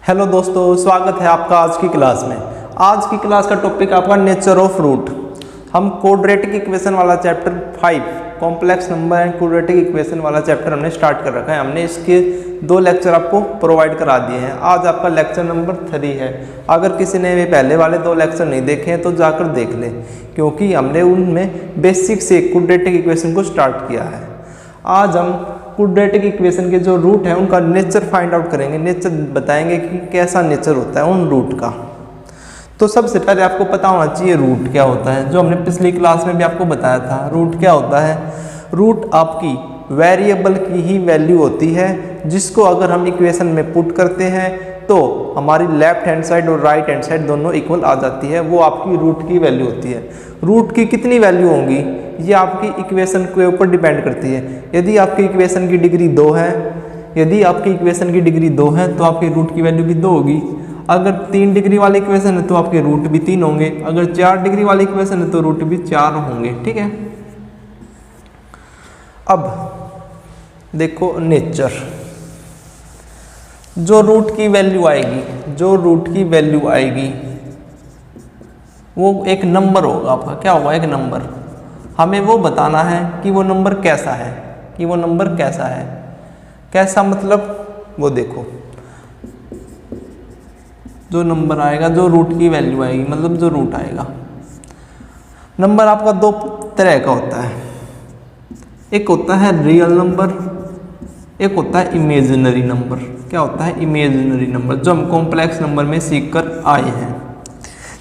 Hello दोस्तों, स्वागत है आपका आज की क्लास में। आज की क्लास का टॉपिक आपका नेचर ऑफ रूट। हम क्वाड्रेटिक इक्वेशन वाला chapter 5 complex number and quadratic equation वाला चैप्टर हमने स्टार्ट कर रखा है। हमने इसके 2 लेक्चर आपको प्रोवाइड करा दिए हैं। आज आपका लेक्चर नंबर 3 है। अगर किसी ने पहले वाले 2 लेक्चर नहीं देखे हैं तो जाकर देख लें, क्योंकि हमने उनमें बेसिक से क्वाड्रेटिक इक्वेशन को स्टार्ट किया है। आज हम क्वाड्रेटिक इक्वेशन के जो रूट है उनका नेचर फाइंड आउट करेंगे। नेचर बताएंगे कि कैसा नेचर होता है उन रूट का। तो सबसे पहले आपको पता होना चाहिए रूट क्या होता है, जो हमने पिछली क्लास में भी आपको बताया था। रूट क्या होता है? रूट आपकी वेरिएबल की ही वैल्यू होती है, जिसको अगर हम इक्वेशन में पुट करते हैं तो हमारी लेफ्ट हैंड साइड और राइट हैंड साइड दोनों इक्वल आ जाती है। वो आपकी रूट की वैल्यू होती है। रूट की कितनी वैल्यू होंगी ये आपकी इक्वेशन के ऊपर डिपेंड करती है। यदि आपकी इक्वेशन की डिग्री 2 है, तो आपकी रूट की वैल्यू भी 2 होगी। अगर 3 डिग्री वाली इक्वेशन है तो आपके रूट भी 3 होंगे। अगर 4 डिग्री वाली इक्वेशन है तो रूट भी 4 होंगे। ठीक है। अब देखो नेचर, जो रूट की वैल्यू आएगी वो एक नंबर होगा आपका। क्या होगा? एक नंबर। हमें वो बताना है कि वो नंबर कैसा है। कैसा मतलब, वो देखो जो नंबर आएगा, जो रूट की वैल्यू आएगी, मतलब जो रूट आएगा। नंबर आपका 2 तरह का होता है। एक होता है रियल नंबर, एक होता है इमेजिनरी नंबर। क्या होता है? इमेजिनरी नंबर, जो हम कॉम्प्लेक्स नंबर में सीख कर आए हैं,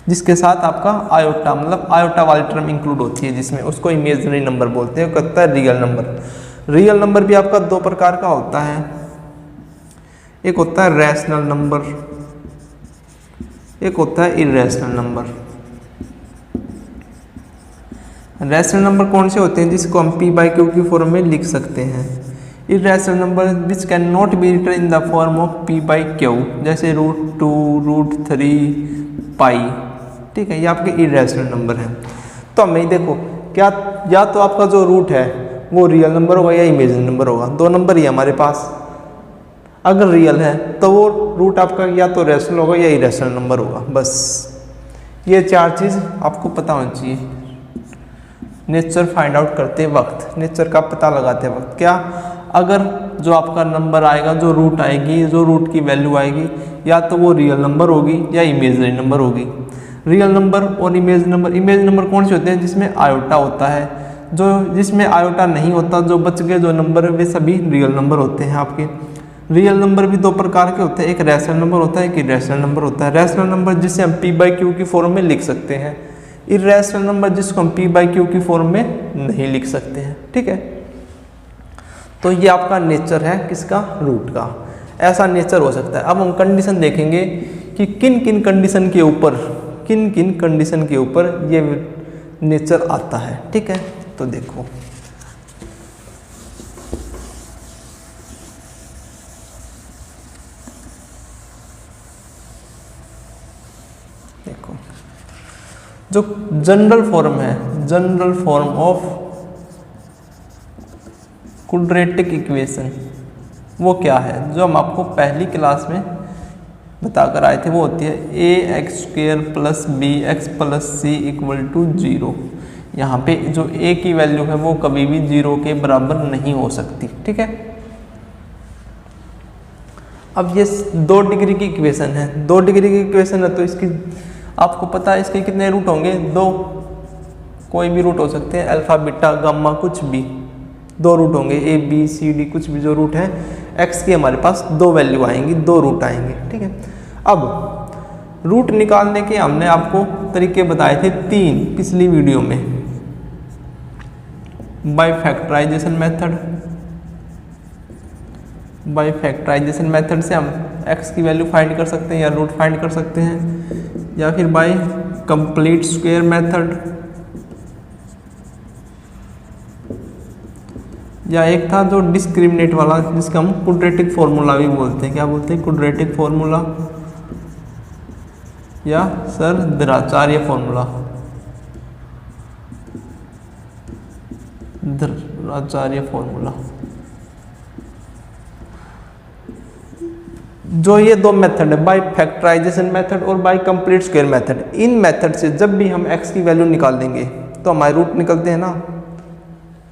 जिसके साथ आपका आयोटा, मतलब आयोटा वाली टर्म इंक्लूड होती है, जिसमें उसको इमेजिनरी नंबर बोलते हैं। कहता है रियल नंबर। रियल नंबर भी आपका 2 प्रकार का होता है। एक होता है रैशनल नंबर, एक होता है इरेशनल नंबर। रैशनल नंबर कौन से होते हैं? जिसको हम p/q की फॉर्म में लिख सकते हैं। Irrational number which can not be written in the form of p/q, जैसे √2, √3, पाई। ठीक है, ये आपके इरेशनल नंबर हैं। तो हमें देखो, क्या या तो आपका जो रूट है वो रियल नंबर होगा या इमेजिनरी नंबर होगा। 2 नंबर ही है हमारे पास। अगर रियल है तो वो रूट आपका या तो रैशनल होगा या इरेशनल नंबर होगा। बस ये 4 चीज़ आपको पता होनी चाहिए नेचर फाइंड आउट करते वक्त, नेचर का पता लगाते वक्त। क्या? अगर जो आपका नंबर आएगा, जो रूट आएगी, जो रूट की वैल्यू आएगी, या तो वो रियल नंबर होगी या इमेजिनरी नंबर होगी। रियल नंबर और इमेज नंबर कौन से होते हैं? जिसमें आयोटा होता है। जिसमें आयोटा नहीं होता, जो बच गए जो नंबर, वे सभी रियल नंबर होते हैं आपके। रियल नंबर भी 2 प्रकार के होते हैं। एक रैशनल नंबर होता है, एक इरेशनल नंबर होता है। रैशनल नंबर जिसे हम p/q की फॉर्म में लिख सकते हैं। इरेशनल नंबर जिसको हम p/q की फॉर्म में नहीं लिख सकते हैं। ठीक है। तो ये आपका नेचर है किसका? रूट का। ऐसा नेचर हो सकता है। अब हम कंडीशन देखेंगे कि किन किन कंडीशन के ऊपर ये नेचर आता है। ठीक है। तो देखो, जो general form of quadratic equation वो क्या है? जो हम आपको पहली क्लास में बताकर आए थे, वो होती है ax² + bx + c = 0। यहाँ पे जो a की वैल्यू है वो कभी भी 0 के बराबर नहीं हो सकती। ठीक है। अब ये 2 डिग्री की इक्वेशन है। 2 डिग्री की इक्वेशन है तो इसकी आपको पता है इसके कितने रूट होंगे? 2। कोई भी रूट हो सकते हैं, अल्फा, बीटा, गामा, कुछ भी 2 रूट होंगे। a b c d कुछ भी जो रूट है, x की हमारे पास 2 वैल्यू आएंगी, 2 रूट आएंगे। ठीक है। अब रूट निकालने के हमने आपको तरीके बताए थे 3 पिछली वीडियो में। बाय फैक्टराइजेशन मेथड से हम x की वैल्यू फाइंड कर सकते हैं या रूट फाइंड कर सकते हैं, या फिर बाय कंप्लीट स्क्वायर मेथड, या एक था जो डिस्क्रिमिनेट वाला, जिसका हम क्वाड्रेटिक फॉर्मूला भी बोलते हैं। क्या बोलते हैं? क्वाड्रेटिक फॉर्मूला, या सर द्विराचार्य फॉर्मूला। जो ये दो मेथड है, बाय फैक्टराइजेशन मेथड और बाय कंप्लीट स्क्वायर मेथड, इन मेथड से जब भी हम x की वैल्यू निकाल देंगे तो हमारे रूट निकलते हैं ना,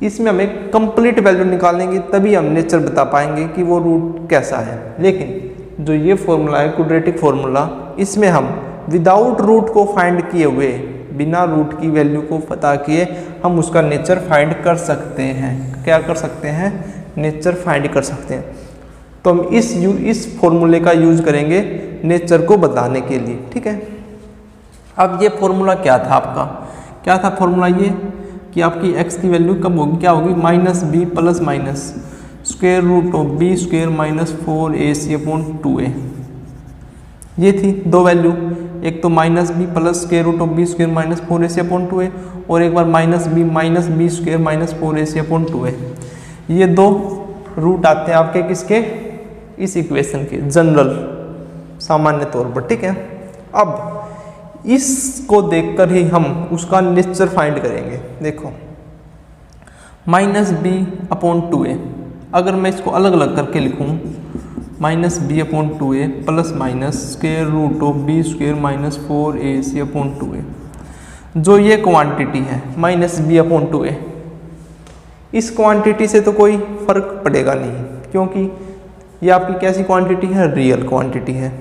इसमें हमें कंप्लीट वैल्यू निकालेंगे तभी हम नेचर बता पाएंगे कि वो रूट कैसा है। लेकिन जो ये फॉर्मूला है क्वाड्रेटिक फॉर्मूला, इसमें हम विदाउट रूट को फाइंड किए हुए, बिना रूट की वैल्यू को पता किए हम उसका नेचर फाइंड कर सकते हैं। क्या कर सकते हैं? नेचर फाइंड कर सकते हैं। तो हम इस फॉर्मूले का यूज करेंगे नेचर को बताने के लिए, ठीक है। अब ये फॉर्मूला क्या था आपका? क्या था फॉर्मूला? ये कि आपकी x की वैल्यू कब होगी, क्या होगी? Minus B plus minus square root of b square minus 4ac/2a। ये थी दो वैल्यू, एक तो minus B plus square root of b square minus 4ac/2a और एक बार minus b square minus 4ac/2a। ये दो रूट आते हैं आपके किसके? इस इक्वेशन के, जनरल सामान्य तौर पर, ठीक है। अब इसको देखकर ही हम उसका नेचर फाइंड करेंगे। देखो -b/2a, अगर मैं इसको अलग अलग करके लिखूं, -b/2a plus minus square root of b square minus 4ac/2a, जो ये क्वांटिटी है -b/2a, इस क्वांटिटी से तो कोई फर्क पड़ेगा नहीं, क्योंकि ये आपकी कैसी क्वांटिटी है? रियल क्वांटिटी है।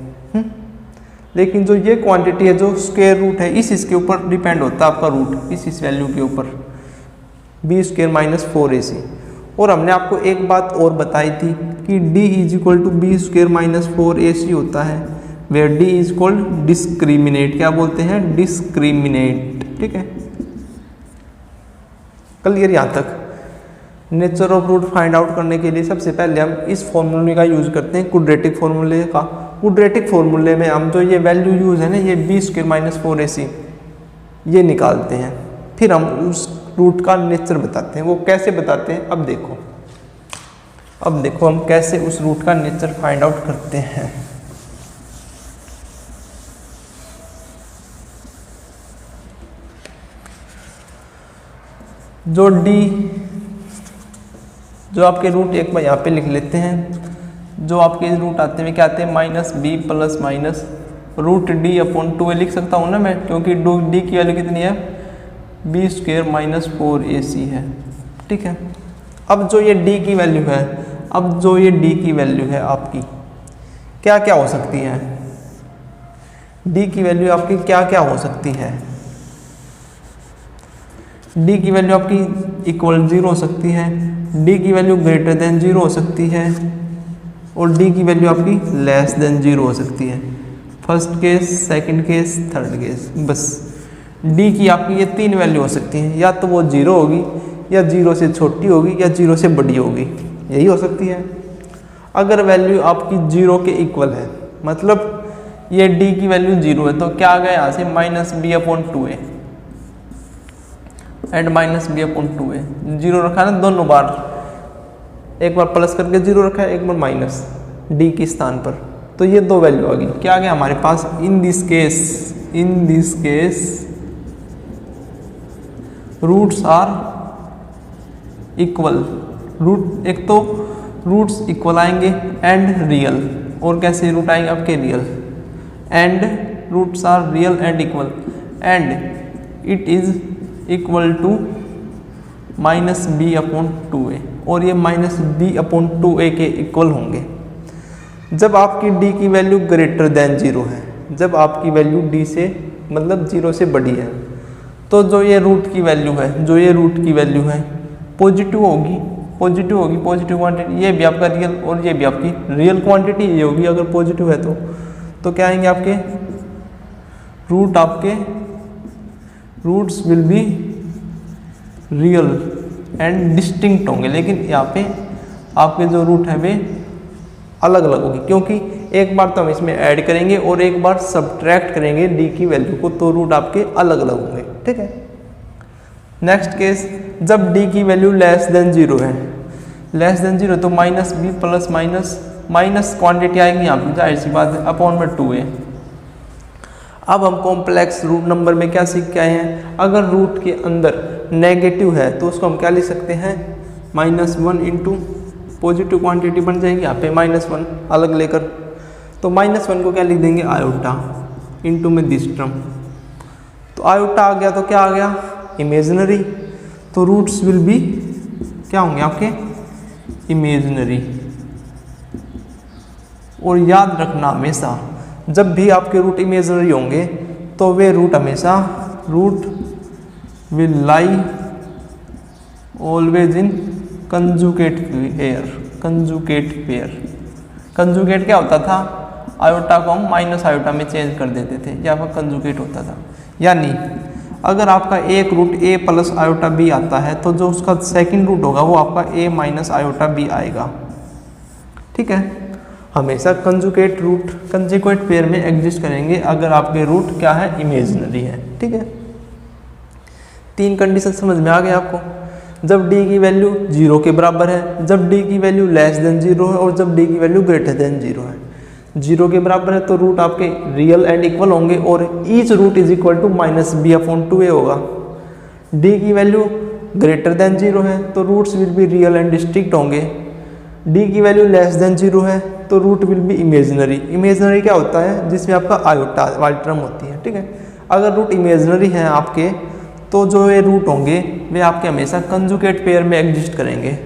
लेकिन जो ये क्वांटिटी है, जो स्क्वायर रूट है, इसके ऊपर डिपेंड होता है आपका रूट, इस वैल्यू के ऊपर, बी स्क्वायर माइनस 4ac। और हमने आपको एक बात और बताई थी कि d is equal to b square minus 4ac होता है, where d is equal discriminant. क्या बोलते हैं? डिस्क्रिमिनेट, ठीक है। क्लियर यहाँ तक? Nature of root find out करने के लिए सबसे पहले हम इस फॉर्मूले का यूज करते हैं, क्वाड्रेटिक फॉर्मूले का। क्वाड्रेटिक फॉर्मूले में हम जो ये वैल्यू यूज है ना, ये बी स्क्वायर माइनस 4ac, ये निकालते हैं, फिर हम उस रूट का नेचर बताते हैं। वो कैसे बताते हैं? अब देखो हम कैसे उस रूट का नेचर फाइंड आउट करते हैं। जो आपके रूट एक बार यहाँ पे लिख लेते हैं, जो आपके रूट आते हैं क्या आते हैं? -b plus minus root d/2a लिख सकता हूँ ना मैं, क्योंकि d की वैल्यू कितनी है? बी स्क्वायर माइनस 4ac है, ठीक है। अब जो ये d की वैल्यू है, आपकी क्या क्या हो सकती है? d की वैल्यू आपकी क्या क्या हो सकती है? d की वैल्यू आपकी इक्वल 0 हो सकती है, d की वैल्यू ग्रेटर देन 0 हो सकती है, और d की वैल्यू आपकी लेस देन 0 हो सकती है। First case, second case, third case, बस d की आपकी ये तीन वैल्यू हो सकती हैं, या तो वो 0 होगी, या 0 से छोटी होगी, या 0 से बड़ी होगी, यही हो सकती है। अगर वैल्यू आपकी 0 के इक्वल है, मतलब ये d की वैल्यू 0 है, तो क्या आ गया यहाँ से? -b/2a एंड -b/2a, 0 रखा ना दोनों बार, एक बार प्लस करके 0 रखा है, एक बार माइनस d के स्थान पर, तो ये दो वैल्यू आ गई। क्या आ गया हमारे पास? In this case roots are equal. Root एक तो रूट्स इक्वल आएंगे एंड रियल, और कैसे रूट आएंगे आपके? Real, and roots are real and equal, and it is equal to -b/2a, और ये -b/2a के इक्वल होंगे जब आपकी d की वैल्यू ग्रेटर देन 0 है। जब आपकी वैल्यू d से मतलब 0 से बड़ी है, तो जो ये रूट की वैल्यू है पॉजिटिव होगी, पॉजिटिव क्वांटिटी, ये भी आपका रियल और ये भी आपकी रियल क्वांटिटी ये होगी अगर पॉजिटिव है तो क्या आएंगे आपके roots will be real and distinct होंगे। लेकिन यहाँ पे आपके जो रूट है वे अलग अलग होगी, क्योंकि एक बार तो हम इसमें ऐड करेंगे और एक बार सब्ट्रैक्ट करेंगे d की वैल्यू को, तो रूट आपके अलग अलग होंगे, ठीक है। नेक्स्ट केस, जब d की वैल्यू लेस देन 0 है, तो -b प्लस माइनस क्वांटिटी आएगी यहाँ पे, जाहिर सी बात है, अपॉन में 2a। अब हम कॉम्प्लेक्स रूट नंबर में क्या सीख के आए हैं? अगर रूट के अंदर नेगेटिव है तो उसको हम क्या लिख सकते हैं? -1 इंटू पॉजिटिव क्वांटिटी बन जाएगी यहाँ पे -1 अलग लेकर, तो -1 को क्या लिख देंगे, आयोटा, इनटू में दिस टर्म। तो आयोटा आ गया तो क्या आ गया, इमेजिनरी, तो रूट्स विल बी क्या होंगे आपके, इमेजिनरी। और याद रखना हमेशा जब भी आपके रूट इमेजिनरी होंगे तो वे रूट हमेशा, root will lie always in conjugate pair. Conjugate pair, conjugate क्या होता था, आयोटा को हम माइनस आयोटा में चेंज कर देते थे, या आपका कंजुगेट होता था। यानी अगर आपका एक root a plus iota b आता है तो जो उसका सेकंड रूट होगा वो आपका a माइनस आयोटा b आएगा। ठीक है, हमेशा कंजुगेट रूट कंजुगेट पेयर में एग्जिस्ट करेंगे अगर आपके रूट क्या है, इमेजिनरी है। ठीक है, 3 कंडीशन समझ में आ गया आपको। जब d की वैल्यू 0 के बराबर है, जब d की वैल्यू लेस देन 0 है, और जब d की वैल्यू ग्रेटर देन 0 है। 0 के बराबर है तो रूट आपके रियल एंड इक्वल होंगे और each root is equal to -b/2a होगा। d की वैल्यू ग्रेटर देन 0 है तो roots will be real and distinct होंगे। d की वैल्यू लेस देन 0 है तो root will be imaginary. Imaginary क्या होता है, जिसमें आपका आयोटा वाली टर्म होती है। ठीक है, अगर रूट इमेजिनरी हैं आपके तो जो ये रूट होंगे वे आपके हमेशा कंजुगेट पेयर में एग्जिस्ट करेंगे।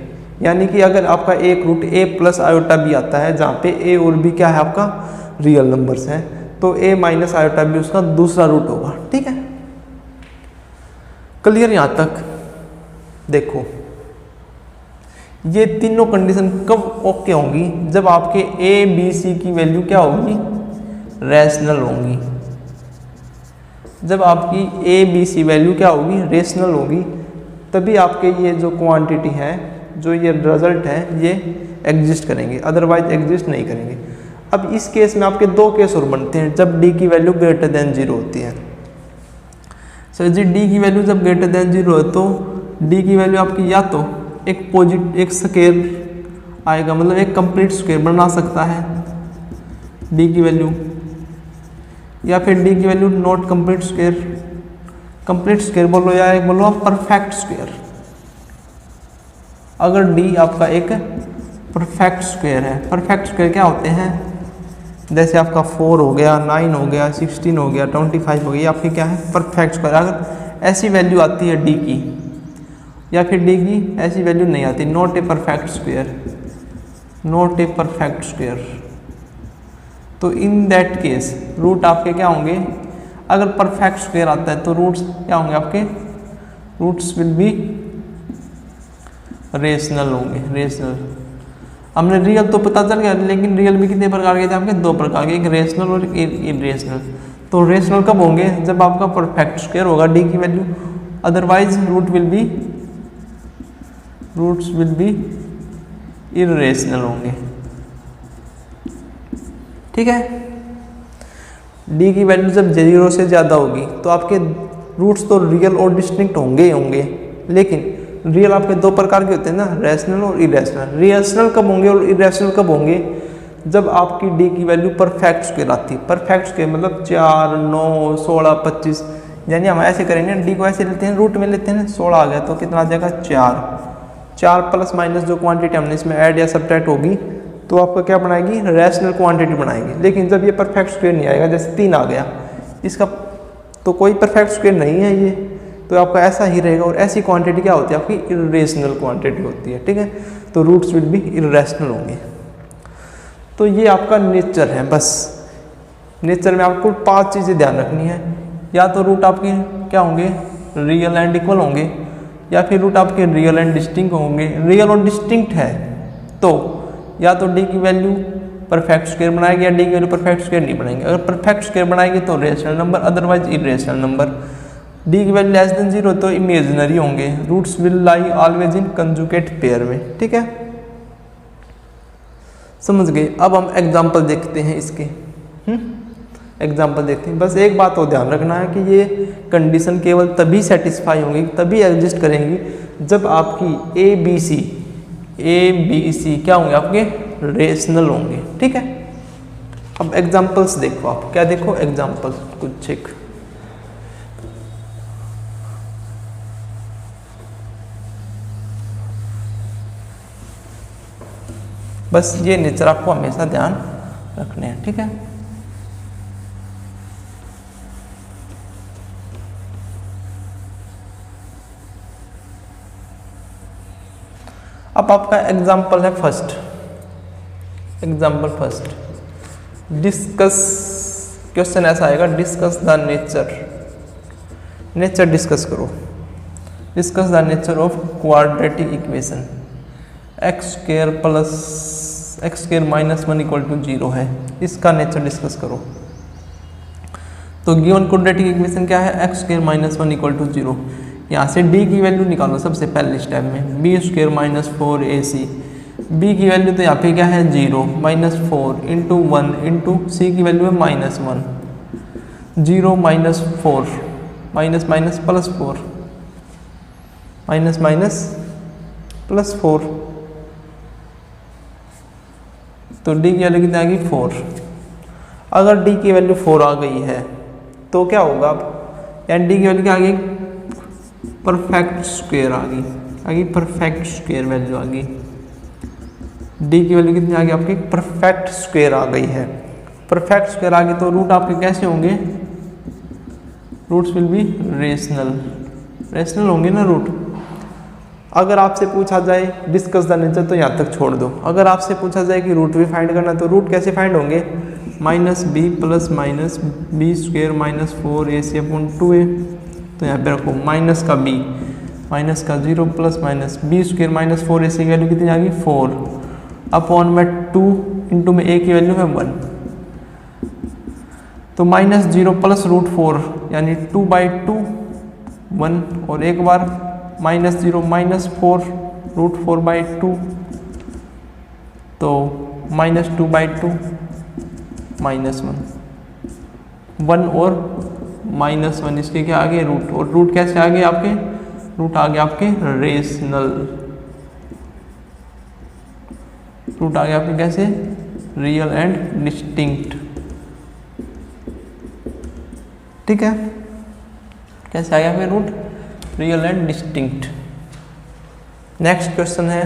यानी कि अगर आपका एक root a plus iota b आता है जहाँ पे a और b क्या है आपका रियल नंबर्स हैं, तो a माइनस आयोटा b उसका दूसरा रूट होगा। ठीक है, क्लियर यहाँ तक। देखो ये तीनों कंडीशन कब ओके होंगी, जब आपके a b c की वैल्यू क्या होगी, रैशनल होंगी। जब आपकी a b c वैल्यू क्या होगी, रेशनल होगी, तभी आपके ये जो क्वांटिटी है, जो ये रिजल्ट है, ये एग्जिस्ट करेंगे, अदरवाइज एग्जिस्ट नहीं करेंगे। अब इस केस में आपके 2 केस और बनते हैं जब d की वैल्यू ग्रेटर देन 0 होती है। सर जी d की वैल्यू जब ग्रेटर देन 0 है तो d की वैल्यू आपकी या तो एक स्क्वायर आएगा, मतलब एक कंप्लीट स्क्वायर बना सकता है d की वैल्यू, या फिर d की value not complete square, complete square बोलो या एक बोलो आप परफेक्ट स्क्वायर। अगर d आपका एक परफेक्ट स्क्वायर है, परफेक्ट स्क्वायर क्या होते हैं, जैसे आपका 4 हो गया, 9 हो गया, 16 हो गया, 25 हो गया, ये आपकी क्या है, परफेक्ट स्क्वायर। अगर ऐसी वैल्यू आती है d की या फिर d की ऐसी वैल्यू नहीं आती, not a perfect square, not a perfect square, तो इन दैट केस रूट आपके क्या होंगे, अगर परफेक्ट स्क्वायर आता है तो रूट्स क्या होंगे आपके, रूट्स विल बी रेशनल होंगे, रेशनल। हमने रियल तो पता चल गया, लेकिन रियल भी कितने प्रकार के थे आपके, 2 प्रकार के, एक रेशनल और एक इरेशनल। तो रेशनल कब होंगे, जब आपका परफेक्ट स्क्वायर होगा d की value, otherwise roots will be irrational होंगे। ठीक है, d की वैल्यू जब 0 से ज़्यादा होगी तो आपके रूट्स तो रियल और डिस्टिंक्ट होंगे ही होंगे, लेकिन रियल आपके 2 प्रकार के होते हैं ना, रैशनल और इरेशनल। रैशनल कब होंगे और इरेशनल कब होंगे, जब आपकी d की वैल्यू परफेक्ट स्क्वायर आती है। परफेक्ट स्क्वायर मतलब 4, 9, 16, 25, यानी हम ऐसे करेंगे, d को ऐसे लेते हैं, रूट में लेते हैं, 16 आ गया तो कितना आ जाएगा 4 प्लस माइनस जो क्वांटिटी हमने इसमें ऐड या सब्ट्रैक्ट होगी तो आपका क्या बनाएगी, रैशनल क्वांटिटी बनाएगी। लेकिन जब ये परफेक्ट स्क्वायर नहीं आएगा, जैसे 3 आ गया, इसका तो कोई परफेक्ट स्क्वायर नहीं है ये, तो आपका ऐसा ही रहेगा। और ऐसी क्वांटिटी क्या होती है आपकी, इरेशनल क्वांटिटी होती है। ठीक है, तो रूट्स विल बी इरेशनल होंगे। तो ये आपका नेचर है। बस नेचर में आपको 5 चीज़ें ध्यान रखनी है, या तो रूट आपके क्या होंगे, रियल एंड इक्वल होंगे, या फिर रूट आपके रियल एंड डिस्टिंक्ट होंगे। रियल और डिस्टिंक्ट है तो या तो d की वैल्यू परफेक्ट स्क्वायर बनाएगी या d की वैल्यू परफेक्ट स्क्वायर नहीं बनाएंगे। अगर परफेक्ट स्क्वायर बनाएगी तो rational number, otherwise irrational number. d की वैल्यू लेस देन 0 तो इमेजिनरी होंगे। Roots will lie always in conjugate pair में। ठीक है, समझ गए। अब हम एग्जाम्पल देखते हैं इसके। एग्जाम्पल देखते हैं। बस एक बात और ध्यान रखना है कि ये कंडीशन केवल तभी सेटिस्फाई होंगी, तभी एग्जिस्ट करेंगी, जब आपकी ए बी सी क्या होंगे, आपके रेशनल होंगे। ठीक है, अब एग्जाम्पल्स देखो। आप क्या देखो, एग्जाम्पल्स कुछ एक। बस ये नेचर आपको हमेशा ध्यान रखने हैं, ठीक है। अब आपका एग्जाम्पल है first, example first, discuss, question ऐसा आएगा, discuss the nature, nature discuss करो, discuss the nature of quadratic equation, x square plus x square minus 1 equal to 0 है, इसका नेचर डिस्कस करो। तो गिवन क्वाड्रेटिक इक्वेशन क्या है, x square minus 1 equal to 0। यहाँ से डी की वैल्यू निकालो सबसे पहले स्टेप में, b square minus 4ac, b की वैल्यू तो यहाँ पे क्या है 0 माइनस 4 इंटू 1 इंटू सी की वैल्यू है minus 1, 0 minus 4 minus minus plus 4 minus minus plus 4, तो डी की वैल्यू कितनी आ गई 4। अगर डी की वैल्यू 4 आ गई है तो क्या होगा, अब यानी डी की वैल्यू क्या आ गई, परफेक्ट स्क्वायर आ गई परफेक्ट स्क्वायर वैल्यू आ गई, डी की वैल्यू कितनी आ गई आपकी, परफेक्ट स्क्वायर आ गई है। परफेक्ट स्क्वायर आ गई तो रूट आपके कैसे होंगे, roots will be rational, rational होंगे ना रूट। अगर आपसे पूछा जाए डिस्कस द नेचर तो यहाँ तक छोड़ दो, अगर आपसे पूछा जाए कि रूट भी फाइंड करना तो रूट कैसे फाइंड होंगे, minus B plus minus b square minus 4ac upon 2a, तो यहाँ पे रखो माइनस का b, माइनस का 0 plus minus b square minus 4ac की वैल्यू कितनी आ गई 4 अपॉन में 2 इंटू में a की वैल्यू है 1, तो माइनस 0 प्लस रूट 4 यानी 2/2 1, और एक बार माइनस 0 माइनस 4 रूट 4/2, तो माइनस 2/2 माइनस 1 और माइनस 1, इसके क्या आगे रूट, और रूट कैसे आगे आपके, रूट आगे आपके रेशनल, रूट आगे आपके कैसे, रियल एंड डिस्टिंक्ट, ठीक है, कैसे आ गया आपके root, real and distinct. Next question है,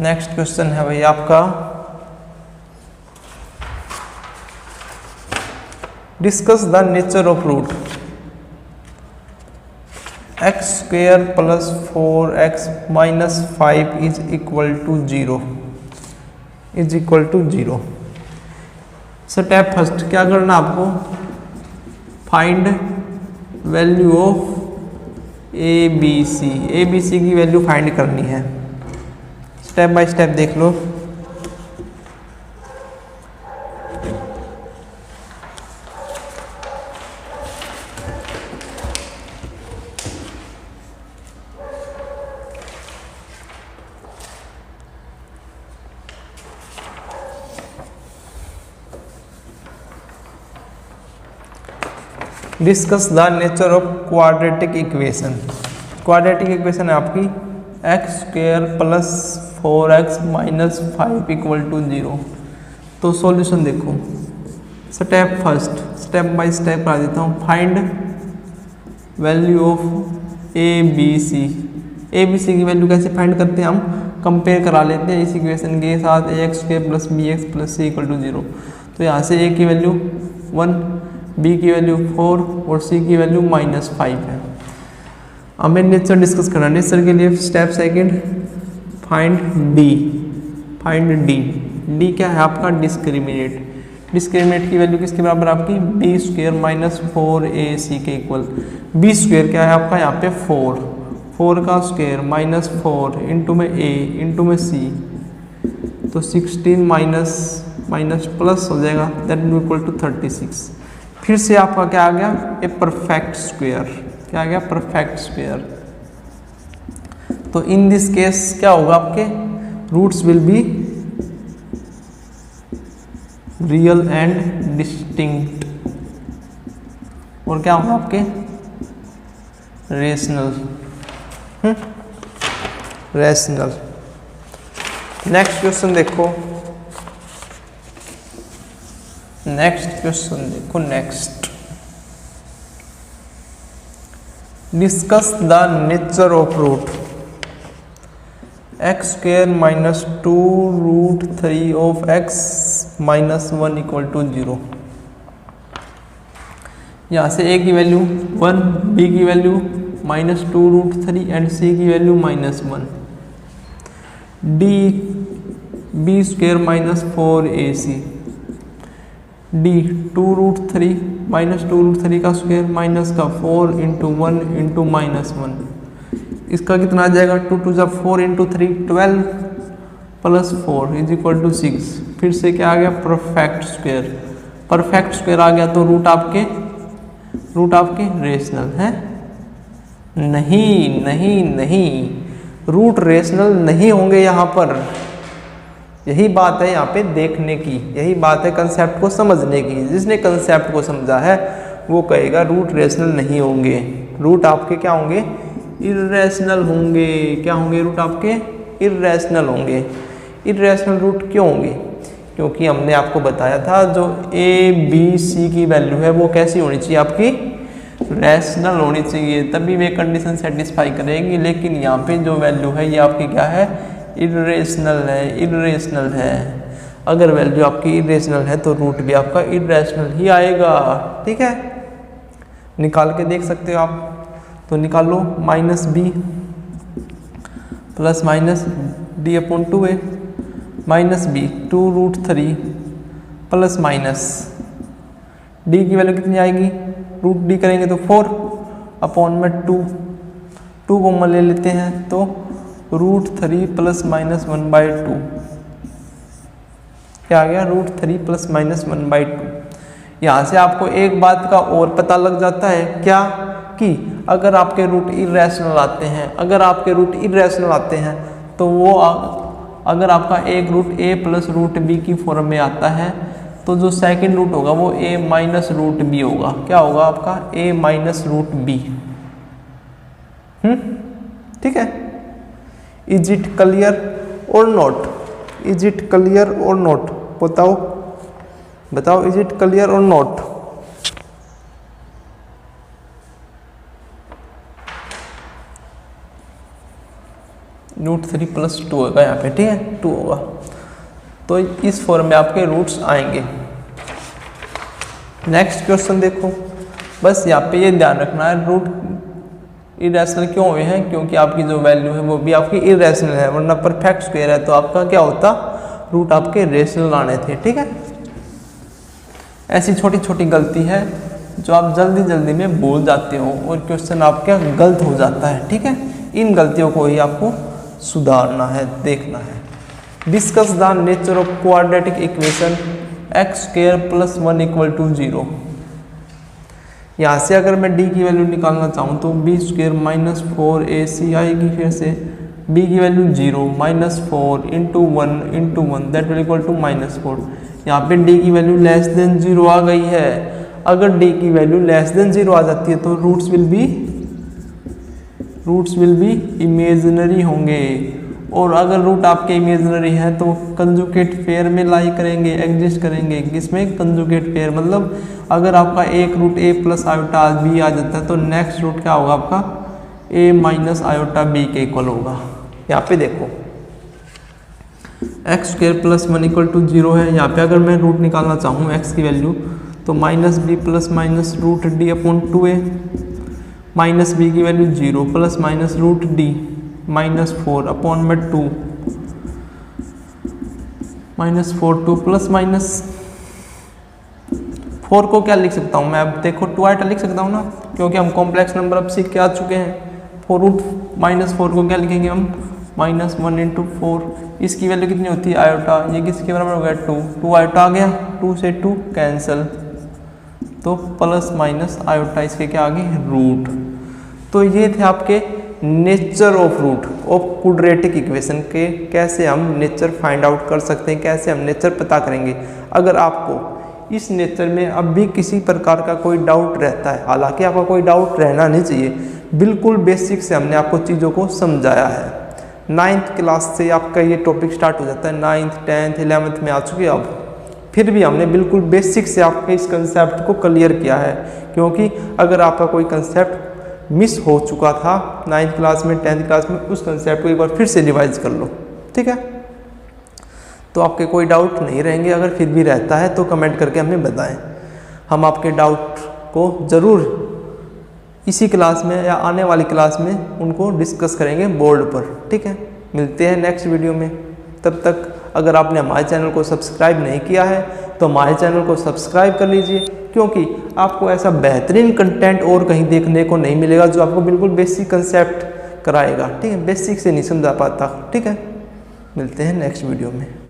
नेक्स्ट क्वेश्चन है भाई आपका, discuss the nature of root x square plus 4x minus 5 is equal to 0, is equal to 0। Step first क्या करना आपको, find value of a b c की value find करनी है। स्टेप बाय स्टेप देख लो। Discuss the nature of quadratic equation. Quadratic equation है आपकी x square plus 4x minus 5 equal to 0। तो सॉल्यूशन देखो, step first, step by step करा देता हूँ। Find value of a b c की वैल्यू कैसे फाइंड करते हैं हम, कंपेयर करा लेते हैं इस इक्वेशन के साथ a x square plus b x plus c equal to 0। तो यहाँ से ए की वैल्यू 1, बी की वैल्यू 4 और सी की वैल्यू -5 है। हमें नेचर डिस्कस करना। नेचर के लिए step second, find D. D क्या है आपका, डिस्क्रिमिनेट। डिस्क्रिमिनेट की वैल्यू किसके बराबर आपकी, बी स्क्वेयर माइनस 4ac के इक्वल। बी स्क्वेयर क्या है आपका यहाँ पे 4 का स्क्वेयर माइनस 4 इंटू में a इंटू में c, तो 16 माइनस प्लस हो जाएगा, दैट विल इक्वल टू 36। फिर से आपका क्या आ गया, ए परफेक्ट स्क्वायर। क्या आ गया, परफेक्ट स्क्वायर। तो इन दिस केस क्या होगा, आपके roots will be real and distinct, और क्या होगा आपके रेशनल। रेशनल। नेक्स्ट क्वेश्चन देखो, next. Discuss the nature of root x square minus 2 root 3 of x minus 1 equal to 0। यहाँ से a की वैल्यू 1, b की value minus 2 root 3 and c की value minus 1। d b square minus 4ac, d 2 root 3 minus 2 root 3 का square minus का 4 into 1 into minus 1। इसका कितना आ जाएगा 2 टू जा 4 into 3 12 plus 4 is equal to 6। फिर से क्या आ गया परफेक्ट स्क्वायर। परफेक्ट स्क्वायर आ गया तो रूट आपके रेशनल है। नहीं नहीं नहीं, रूट रेशनल नहीं होंगे यहाँ पर। यही बात है यहाँ पे देखने की, यही बात है कंसेप्ट को समझने की। जिसने कंसेप्ट को समझा है वो कहेगा रूट रेशनल नहीं होंगे, रूट आपके क्या होंगे इर्रेशनल होंगे। क्या होंगे रूट आपके इर्रेशनल होंगे। इर्रेशनल रूट क्यों होंगे? क्योंकि हमने आपको बताया था जो ए बी सी की वैल्यू है वो कैसी होनी चाहिए आपकी रैशनल होनी चाहिए, तभी वे कंडीशन सेटिस्फाई करेंगी। लेकिन यहाँ पे जो वैल्यू है ये आपकी क्या है इर्रेशनल है, इर्रेशनल है। अगर वैल्यू आपकी इर्रेशनल है तो रूट भी आपका इर्रेशनल ही आएगा। ठीक है, निकाल के देख सकते हो आप। तो निकालो minus B plus minus D upon 2a minus b 2 root 3 plus minus D की वैल्यू कितनी आएगी रूट डी करेंगे तो 4 अपॉन में 2 को ले लेते हैं तो रूट 3 प्लस माइनस 1/2 क्या आ गया रूट 3 प्लस माइनस 1/2। यहाँ से आपको एक बात का और पता लग जाता है क्या कि अगर आपके रूट इर्रेशनल आते हैं, अगर आपके रूट इर्रेशनल आते हैं तो वो अगर आपका एक root a plus root b की फॉर्म में आता है तो जो सेकंड रूट होगा वो a माइनस रूट b होगा। क्या होगा आपका a माइनस रूट b। ठीक है, इज इट क्लियर और नॉट? इज इट क्लियर और नॉट? बताओ इज इट क्लियर और नॉट? रूट 3 प्लस 2 होगा यहाँ पे। ठीक है 2 होगा तो इस फॉर्म में आपके रूट्स आएंगे। नेक्स्ट क्वेश्चन देखो, बस यहाँ पे ये ध्यान रखना है रूट इरेशनल क्यों हुए हैं, क्योंकि आपकी जो वैल्यू है वो भी आपकी इरेशनल है, वरना परफेक्ट स्क्वायर है तो आपका क्या होता रूट आपके रेशनल आने थे। ठीक है, ऐसी छोटी छोटी गलती है जो आप जल्दी जल्दी में भूल जाते हो और क्वेश्चन आपका गलत हो जाता है। ठीक है, इन गलतियों को ही आपको सुधारना है, देखना है। Discuss the nature of quadratic equation x square plus 1 equal to 0। यहाँ से अगर मैं d की वैल्यू निकालना चाहूँ तो b स्क्वायर माइनस 4ac आएगी। फिर से b की value 0 minus 4 into 1 that will equal to minus 4। यहाँ पे d की वैल्यू लेस देन 0 आ गई है। अगर d की वैल्यू लेस देन 0 आ जाती है तो रूट्स विल बी इमेजिनरी होंगे, और अगर रूट आपके इमेजिनरी है तो कंजुगेट पेयर में लाई करेंगे, एग्जिस्ट करेंगे। किसमें कंजुगेट पेयर, मतलब अगर आपका एक root a plus iota b आ जाता है तो नेक्स्ट रूट क्या होगा आपका a माइनस आयोटा b के इक्वल होगा। यहाँ पे देखो x square plus 1 equal to 0 है। यहाँ पे अगर मैं रूट निकालना चाहूँ x की वैल्यू तो minus B plus minus root D upon 2a minus B की value 0 plus minus root D minus 4 upon में 2 माइनस 4 2 प्लस माइनस 4 को क्या लिख सकता हूँ मैं? अब देखो 2 आयोटा लिख सकता हूँ ना, क्योंकि हम कॉम्प्लेक्स नंबर अब सीख के आ चुके हैं। 4 रूट माइनस 4 को क्या लिखेंगे हम माइनस 1 इंटू 4। इसकी वैल्यू कितनी होती है आयोटा, ये किसके बराबर हो गया 2 आयोटा आ गया, 2 से 2 कैंसिल तो प्लस माइनस आयोटा इसके क्या आ गए रूट। तो ये थे आपके nature of root of quadratic equation के, कैसे हम नेचर फाइंड आउट कर सकते हैं, कैसे हम नेचर पता करेंगे। अगर आपको इस नेचर में अब भी किसी प्रकार का कोई डाउट रहता है, हालांकि आपका कोई डाउट रहना नहीं चाहिए, बिल्कुल बेसिक से हमने आपको चीज़ों को समझाया है। 9th क्लास से आपका ये टॉपिक स्टार्ट हो जाता है, 9th 10th 11th में आ चुके हैं अब, फिर भी हमने बिल्कुल बेसिक से आपके इस कंसेप्ट को क्लियर किया है। क्योंकि अगर आपका कोई कंसेप्ट मिस हो चुका था 9th क्लास में 10th क्लास में, उस कंसेप्ट को एक बार फिर से रिवाइज कर लो, ठीक है। तो आपके कोई डाउट नहीं रहेंगे, अगर फिर भी रहता है तो कमेंट करके हमें बताएं, हम आपके डाउट को ज़रूर इसी क्लास में या आने वाली क्लास में उनको डिस्कस करेंगे बोर्ड पर, ठीक है। मिलते हैं नेक्स्ट वीडियो में, तब तक अगर आपने हमारे चैनल को सब्सक्राइब नहीं किया है तो हमारे चैनल को सब्सक्राइब कर लीजिए, क्योंकि आपको ऐसा बेहतरीन कंटेंट और कहीं देखने को नहीं मिलेगा जो आपको बिल्कुल बेसिक कंसेप्ट कराएगा, ठीक है। बेसिक से नहीं समझा पाता, ठीक है। मिलते हैं नेक्स्ट वीडियो में।